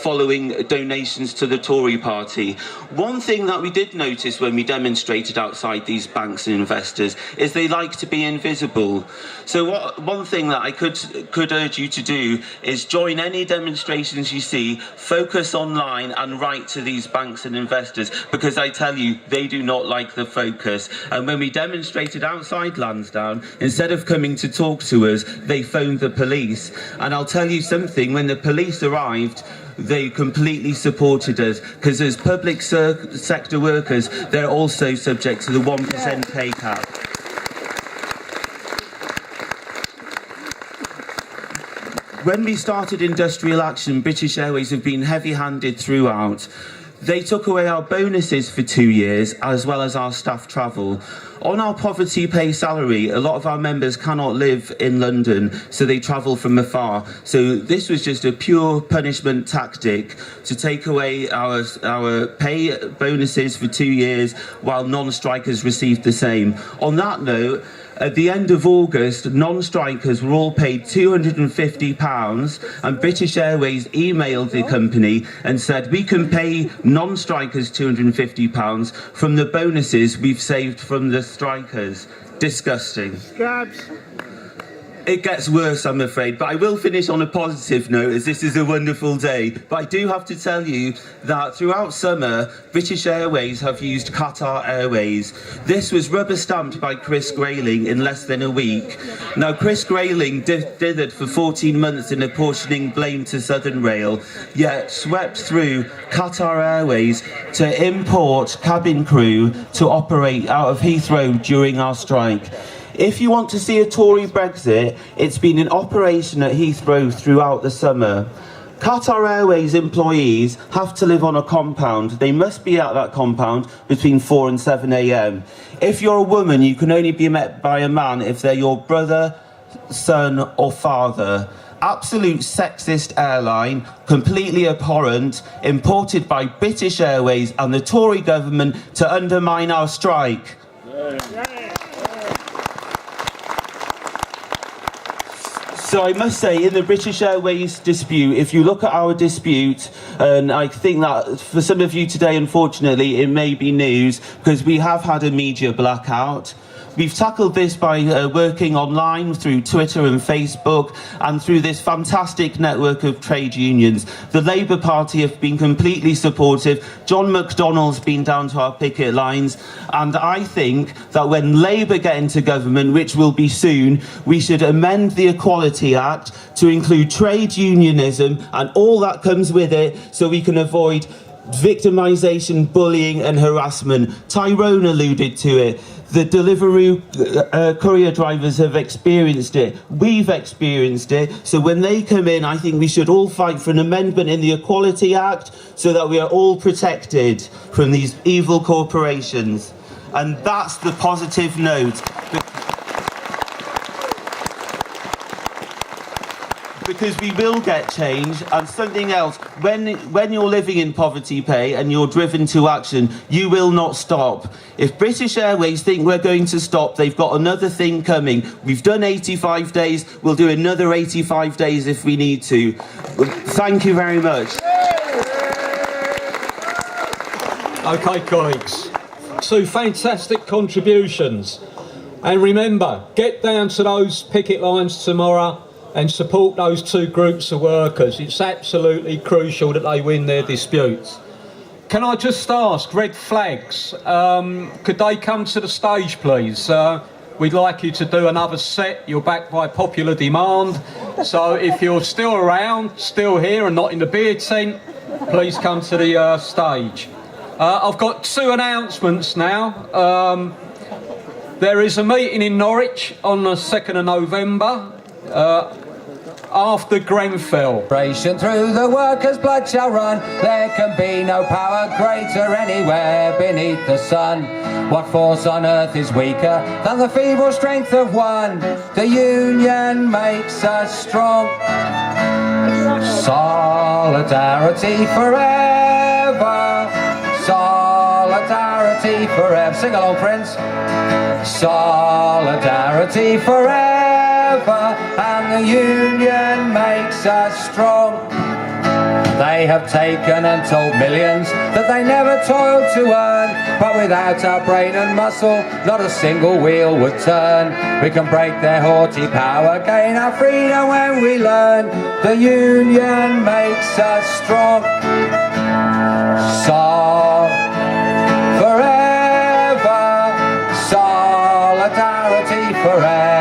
following donations to the Tory party. One thing that we did notice when we demonstrated outside these banks and investors is they like to be invisible. So one thing that I could urge you to do is join any demonstrations you see, focus online and write to these banks and investors, because I tell you, they do not like the focus. And when we demonstrated outside Lansdowne, instead of coming to talk to us, they phoned the police. And I'll tell you something, when the police arrived, they completely supported us, because as public sector workers, they're also subject to the 1% pay cap. When we started industrial action, British Airways have been heavy-handed throughout. They took away our bonuses for 2 years, as well as our staff travel. On our poverty pay salary, a lot of our members cannot live in London, so they travel from afar. So this was just a pure punishment tactic to take away our pay bonuses for 2 years, while non-strikers received the same. On that note, at the end of August, non-strikers were all paid £250, and British Airways emailed the company and said, we can pay non-strikers £250 from the bonuses we've saved from the strikers. Disgusting. Scabs. It gets worse, I'm afraid, but I will finish on a positive note, as this is a wonderful day. But I do have to tell you that throughout summer, British Airways have used Qatar Airways. This was rubber-stamped by Chris Grayling in less than a week. Now, Chris Grayling dithered for 14 months in apportioning blame to Southern Rail, yet swept through Qatar Airways to import cabin crew to operate out of Heathrow during our strike. If you want to see a Tory Brexit, it's been in operation at Heathrow throughout the summer. Qatar Airways employees have to live on a compound. They must be at that compound between 4 and 7 a.m. If you're a woman, you can only be met by a man if they're your brother, son or father. Absolute sexist airline, completely abhorrent, imported by British Airways and the Tory government to undermine our strike. So I must say, in the British Airways dispute, if you look at our dispute, and I think that for some of you today, unfortunately, it may be news, because we have had a media blackout. We've tackled this by working online through Twitter and Facebook and through this fantastic network of trade unions. The Labour Party have been completely supportive. John McDonnell's been down to our picket lines, and I think that when Labour get into government, which will be soon, we should amend the Equality Act to include trade unionism and all that comes with it, so we can avoid victimisation, bullying and harassment. Tyrone alluded to it. The Deliveroo courier drivers have experienced it. We've experienced it. So when they come in, I think we should all fight for an amendment in the Equality Act so that we are all protected from these evil corporations. And that's the positive note. Because we will get change. And something else, when you're living in poverty pay and you're driven to action, you will not stop. If British Airways think we're going to stop, they've got another thing coming. We've done 85 days, we'll do another 85 days if we need to. Thank you very much. Okay, colleagues, 2 fantastic contributions. And remember, get down to those picket lines tomorrow and support those 2 groups of workers. It's absolutely crucial that they win their disputes. Can I just ask, red flags, could they come to the stage, please? We'd like you to do another set. You're backed by popular demand. So if you're still around, still here and not in the beer tent, please come to the stage. I've got 2 announcements now. There is a meeting in Norwich on the 2nd of November. After Grenfell. Through the workers' blood shall run. There can be no power greater anywhere beneath the sun. What force on earth is weaker than the feeble strength of one? The union makes us strong. Solidarity forever. Solidarity forever. Sing along, friends. Solidarity forever. And the union makes us strong. They have taken and told millions that they never toiled to earn, but without our brain and muscle, not a single wheel would turn. We can break their haughty power, gain our freedom when we learn. The union makes us strong. Forever, solidarity forever.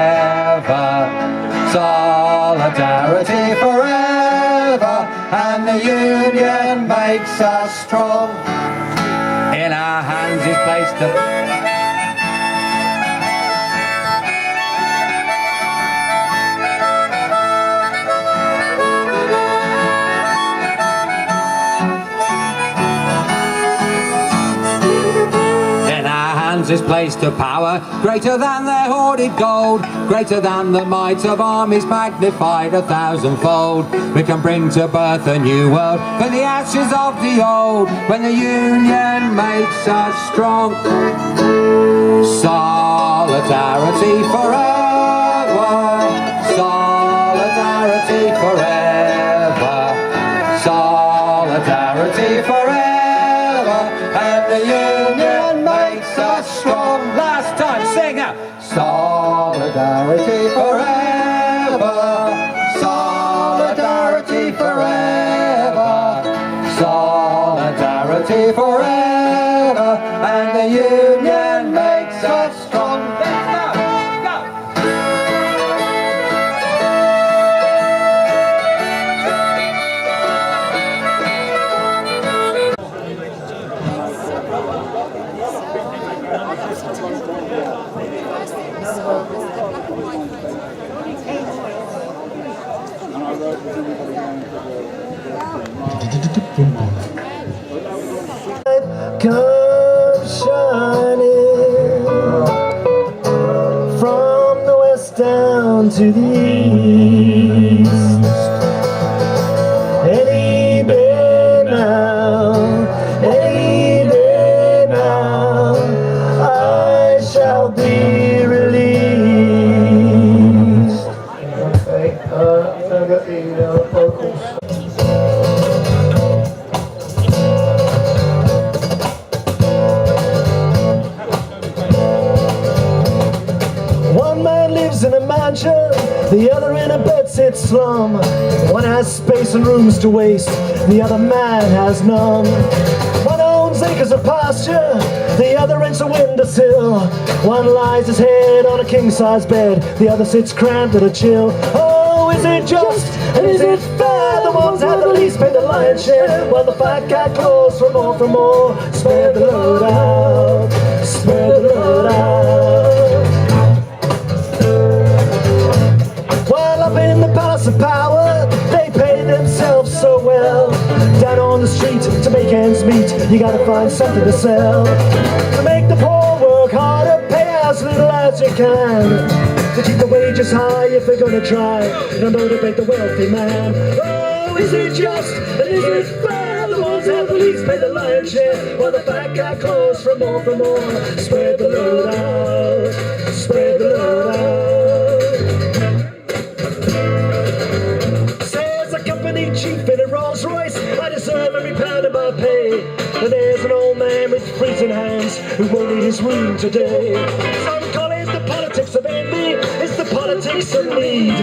Solidarity forever, and the union makes us strong. In our hands is placed the is placed a power greater than their hoarded gold, greater than the might of armies magnified 1,000-fold. We can bring to birth a new world from the ashes of the old, when the union makes us strong. Solidarity forever, solidarity forever, solidarity forever, and the union makes us strong. Last time, sing out. Solidarity forever, solidarity forever, solidarity forever, and the union makes us strong. Let's go, Come shining from the west down to the east. Any day now, any day now, I shall be released. Okay, I got the vocals. mansion, the other in a bedsit slum. One has space and rooms to waste, the other man has none. One owns acres of pasture, the other rents a windowsill. One lies his head on a king-size bed, the other sits cramped at a chill. Oh, is it just, and is it fair? The ones have the least pay the lion's share, while the fat cat claws for more. Spread the load out, spread the load out. While up in the palace of power, they pay themselves so well. Down on the street to make ends meet, you gotta find something to sell. To make the poor work harder, pay as little as you can. To keep the wages high if they're gonna try to motivate the wealthy man. Oh, is it just, and is it fair? The ones have the least pay the lion's share, while the fat cat claws for more. Spread the load out, spread the load out. Says a company chief in a Rolls Royce, I deserve every pound of my pay. But there's an old man with freezing hands who won't need his room today. Some call it the politics of envy, it's the politics of need.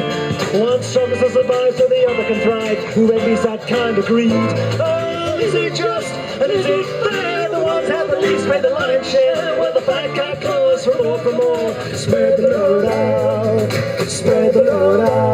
One struggles to survive so the other can thrive, who envies that kind of greed. Oh, is it just, and is it fair? The ones have the least pay the lion's share, while the fat cat claws for more. Spread the load out, spread the load out.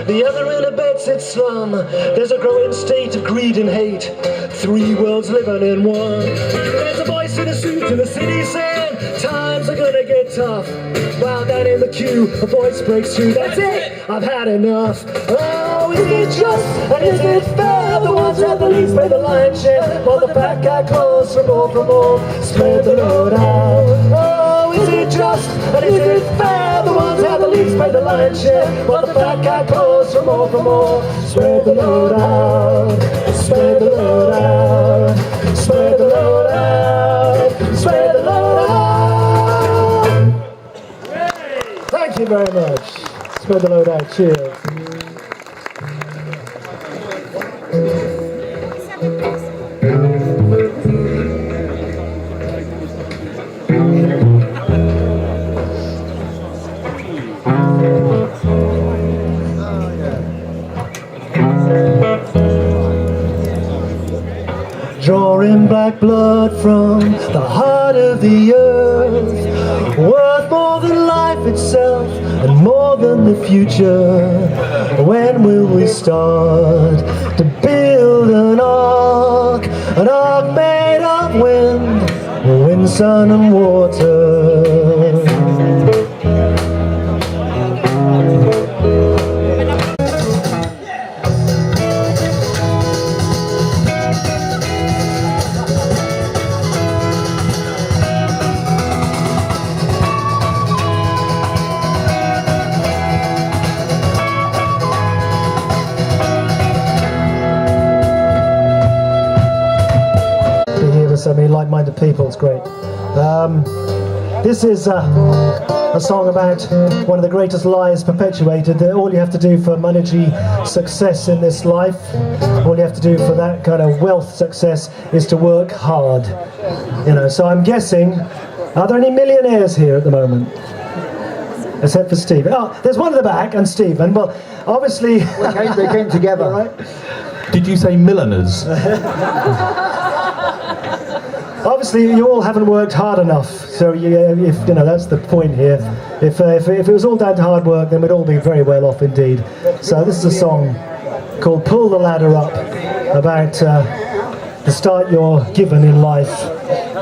The other in a bedsit slum. There's a growing state of greed and hate, three worlds living in one. There's a voice in a suit in the city saying times are gonna get tough. While down in the queue a voice breaks through, that's it, I've had enough. Oh, is it just, and is it fair? The ones at the least pay the lion's share, while the fat guy claws for more. Spread the load out. Oh, is it just, and is it fair? The ones at the least pay the lion's share, while the fat guy claws for more. Spread the load out, spread the load out, spread the load out, spread the load out. Thank you very much. Spread the load out. Cheers. Drawing black blood from the heart of the earth, worth more than life itself and more than the future. When will we start to build an ark made of wind, sun and water? So many like-minded people, it's great. This is a song about one of the greatest lies perpetuated, that all you have to do for monetary success in this life, all you have to do for that kind of wealth success is to work hard. You know, so I'm guessing, are there any millionaires here at the moment? Except for Stephen. Oh, there's one at the back, and Stephen. Well, obviously... they came together. Right? Did you say milliners? Obviously, you all haven't worked hard enough, so if you know, that's the point here. If it was all down to hard work, then we'd all be very well off indeed. So this is a song called "Pull the Ladder Up," about the start you're given in life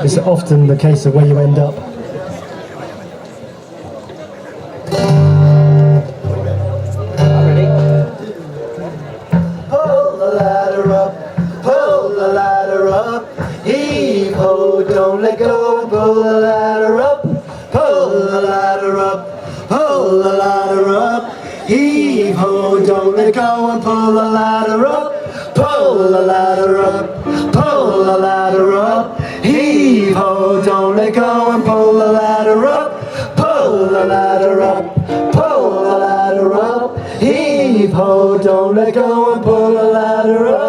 is often the case of where you end up. Pull the ladder up, pull the ladder up. ladder up, pull the ladder up. Heave ho, don't let go and pull the ladder up. Pull the ladder up, pull the ladder up. Heave ho, don't let go and pull the ladder up. Pull the ladder up, pull the ladder up. Heave ho, don't let go and pull the ladder up.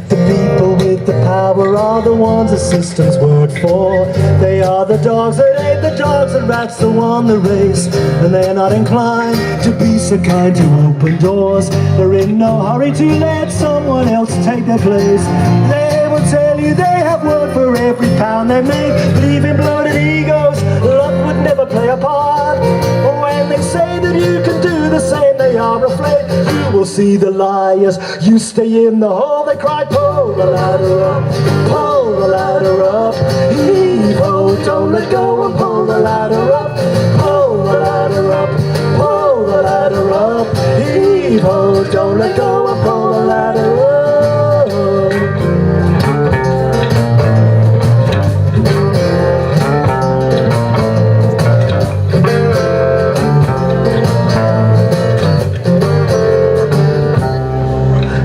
The people with the power are the ones the systems work for. They are the dogs that hate the dogs and rats that won the race. And they're not inclined to be so kind to open doors. They're in no hurry to let someone else take their place. They will tell you they have worked for every pound they make. Believe in bloated egos, luck would never play a part. Or when they say that you can do the same, they are afraid you will see the liars. You stay in the hole, they cry, pull the ladder up, pull the ladder up. Heave ho, don't let go and pull the ladder up, pull the ladder up, pull the ladder up. Heave ho, don't let go and pull the ladder up.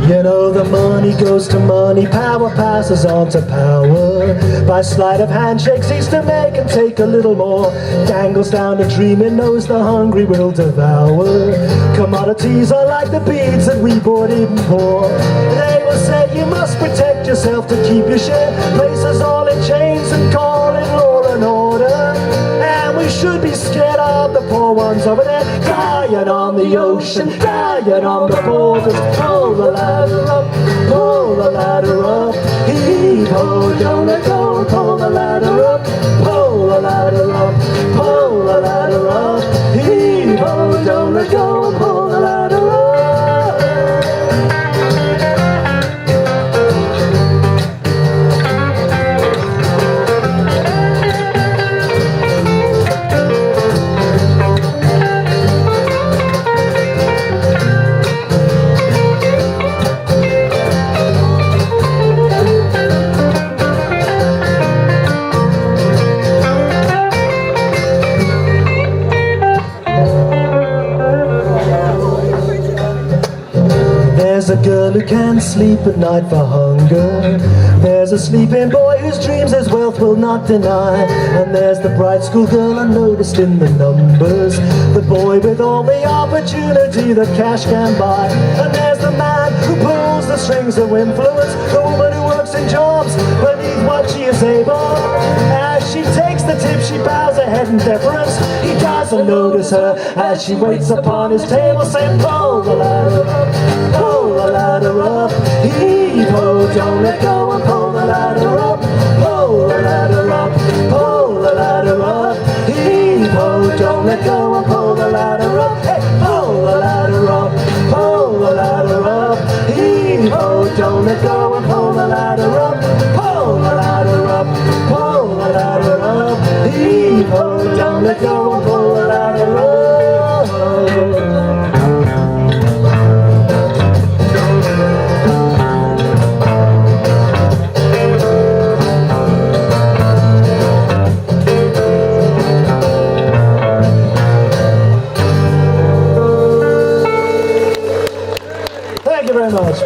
You know the money goes to money, power passes on to power. By sleight of hand, shakes each to make and take a little more. Dangles down a dream and knows the hungry will devour. Commodities are like the beads that we bought in for. They will say you must protect yourself to keep your share. Places all in chains and call it law and order. And we should be scared of the poor ones over there, dying on the ocean, dying on the borders. Pull the ladder up, pull the ladder up. Heave ho, don't let go, pull the ladder up, pull the ladder up, pull the ladder up. Heave ho, don't let go, pull the ladder up. There's a girl who can't sleep at night for hunger. There's a sleeping boy whose dreams his wealth will not deny. And there's the bright school girl unnoticed in the numbers, the boy with all the opportunity that cash can buy. And there's the man who pulls the strings of influence, the woman who works in jobs beneath what she is able. As she takes the tip, she bows her head in deference. He doesn't notice her as she waits upon his table, saying, pull the ladder up, pull the ladder up. Heave ho, don't let go and pull the ladder up, pull the ladder up, pull the ladder up. Heave ho, don't let go and pull the ladder up. Hey, pull the ladder up, pull the ladder up. Heave ho, don't let go and pull the ladder up, pull the ladder up, pull the ladder up. Heave ho, don't let go and pull the ladder up.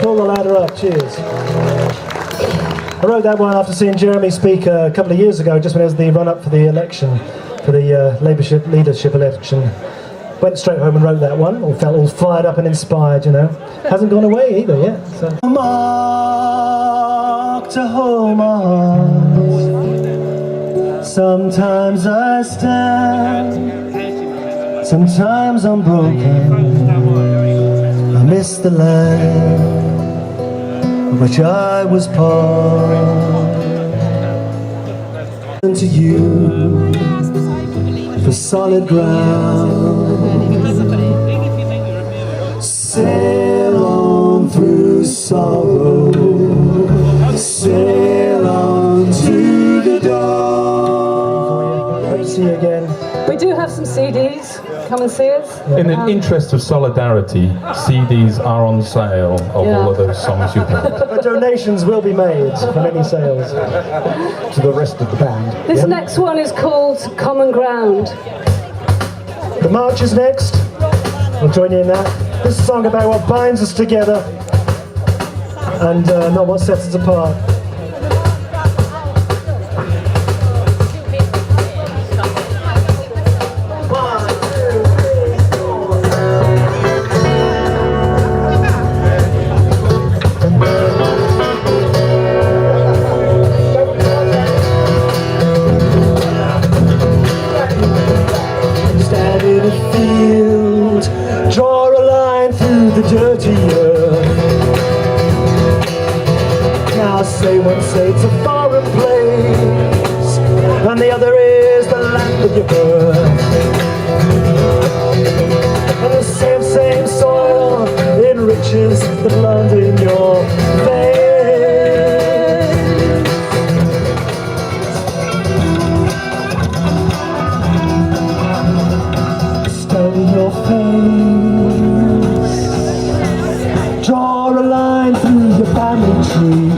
Pull the ladder up, cheers. I wrote that one after seeing Jeremy speak a couple of years ago, just when it was the run-up for the election, for the Labour leadership election. Went straight home and wrote that one, all felt all fired up and inspired, you know. Hasn't gone away either yet. So. Mark to hold my heart. Sometimes I stand, sometimes I'm broken. I miss the land of which I was part. And to you for solid ground. Sail on through sorrow, sail on to the dawn. Hope to see you again. We do have some CDs. Come and see us. In the interest of solidarity, CDs are on sale of all of those songs you've heard. But donations will be made from any sales to the rest of the band. This next one is called Common Ground. The march is next. We'll join you in that. This is a song about what binds us together and not what sets us apart. Dirty earth. Now say one say it's a foreign place, and the other is the land of your birth. And the same soil enriches the blood in your veins. Study your face. Draw a line through your family tree.